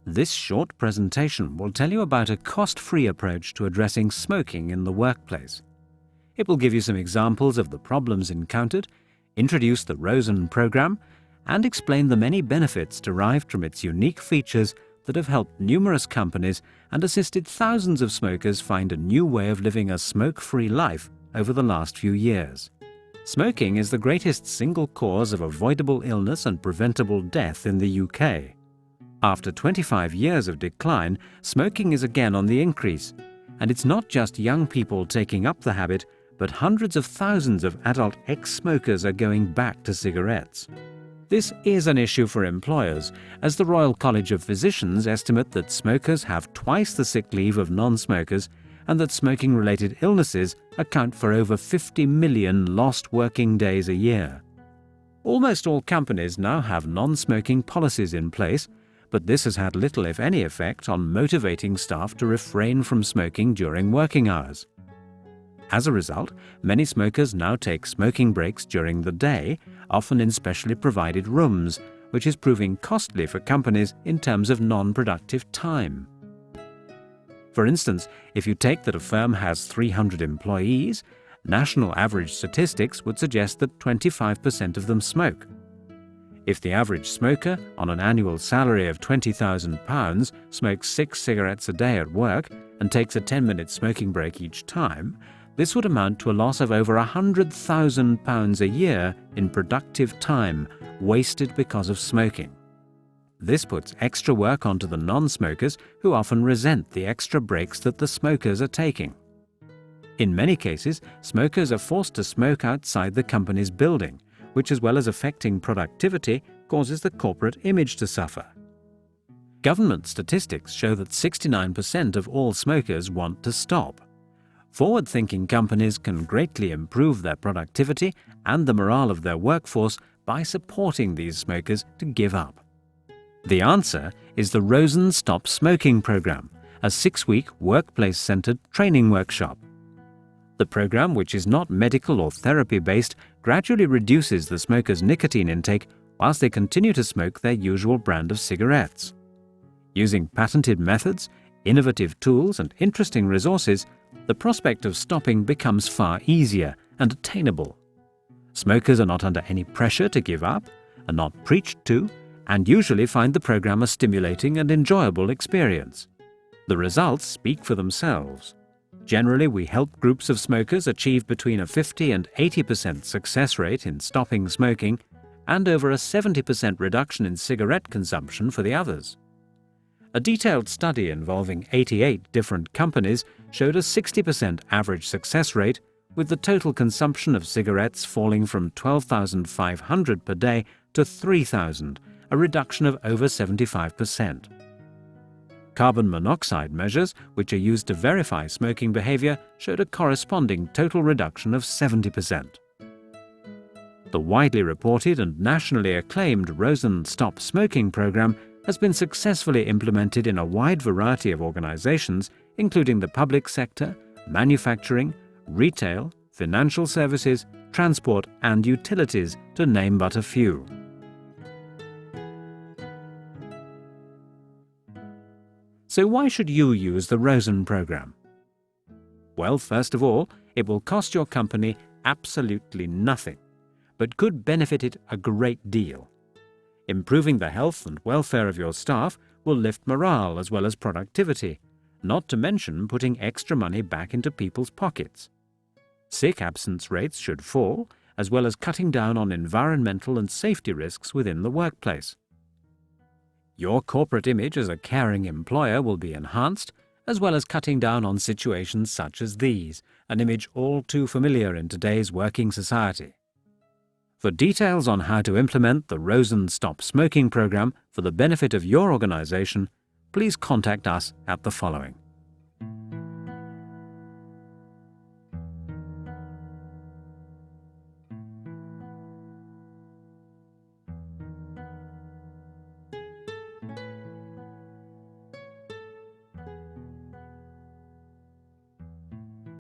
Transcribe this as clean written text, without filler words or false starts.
This short presentation will tell you about a cost-free approach to addressing smoking in the workplace. It will give you some examples of the problems encountered, introduce the Rosen program, and explain the many benefits derived from its unique features that have helped numerous companies and assisted thousands of smokers find a new way of living a smoke-free life over the last few years. Smoking is the greatest single cause of avoidable illness and preventable death in the UK. After 25 years of decline, smoking is again on the increase, and it's not just young people taking up the habit, but hundreds of thousands of adult ex-smokers are going back to cigarettes. This is an issue for employers, as the Royal College of Physicians estimate that smokers have twice the sick leave of non-smokers and that smoking-related illnesses account for over 50 million lost working days a year. Almost all companies now have non-smoking policies in place, but this has had little, if any, effect on motivating staff to refrain from smoking during working hours. As a result, many smokers now take smoking breaks during the day, often in specially provided rooms, which is proving costly for companies in terms of non-productive time. For instance, if you take that a firm has 300 employees, national average statistics would suggest that 25% of them smoke. If the average smoker, on an annual salary of £20,000, smokes 6 cigarettes a day at work and takes a 10-minute smoking break each time, this would amount to a loss of over £100,000 a year in productive time wasted because of smoking. This puts extra work onto the non-smokers, who often resent the extra breaks that the smokers are taking. In many cases, smokers are forced to smoke outside the company's building, which, as well as affecting productivity, causes the corporate image to suffer. Government statistics show that 69% of all smokers want to stop. Forward-thinking companies can greatly improve their productivity and the morale of their workforce by supporting these smokers to give up. The answer is the Rosen Stop Smoking program, a 6-week workplace-centered training workshop. The program, which is not medical or therapy-based, gradually reduces the smokers' nicotine intake whilst they continue to smoke their usual brand of cigarettes. Using patented methods, innovative tools, and interesting resources, the prospect of stopping becomes far easier and attainable. Smokers are not under any pressure to give up, are not preached to, and usually find the program a stimulating and enjoyable experience. The results speak for themselves. Generally, we help groups of smokers achieve between a 50 and 80% success rate in stopping smoking and over a 70% reduction in cigarette consumption for the others. A detailed study involving 88 different companies showed a 60% average success rate, with the total consumption of cigarettes falling from 12,500 per day to 3,000, a reduction of over 75%. Carbon monoxide measures, which are used to verify smoking behavior, showed a corresponding total reduction of 70%. The widely reported and nationally acclaimed Rosen Stop Smoking program has been successfully implemented in a wide variety of organizations, including the public sector, manufacturing, retail, financial services, transport, and utilities, to name but a few. So why should you use the Rosen program? Well, first of all, it will cost your company absolutely nothing, but could benefit it a great deal. Improving the health and welfare of your staff will lift morale as well as productivity, not to mention putting extra money back into people's pockets. Sick absence rates should fall, as well as cutting down on environmental and safety risks within the workplace. Your corporate image as a caring employer will be enhanced, as well as cutting down on situations such as these, an image all too familiar in today's working society. For details on how to implement the Rosen Stop Smoking program for the benefit of your organization, please contact us at the following.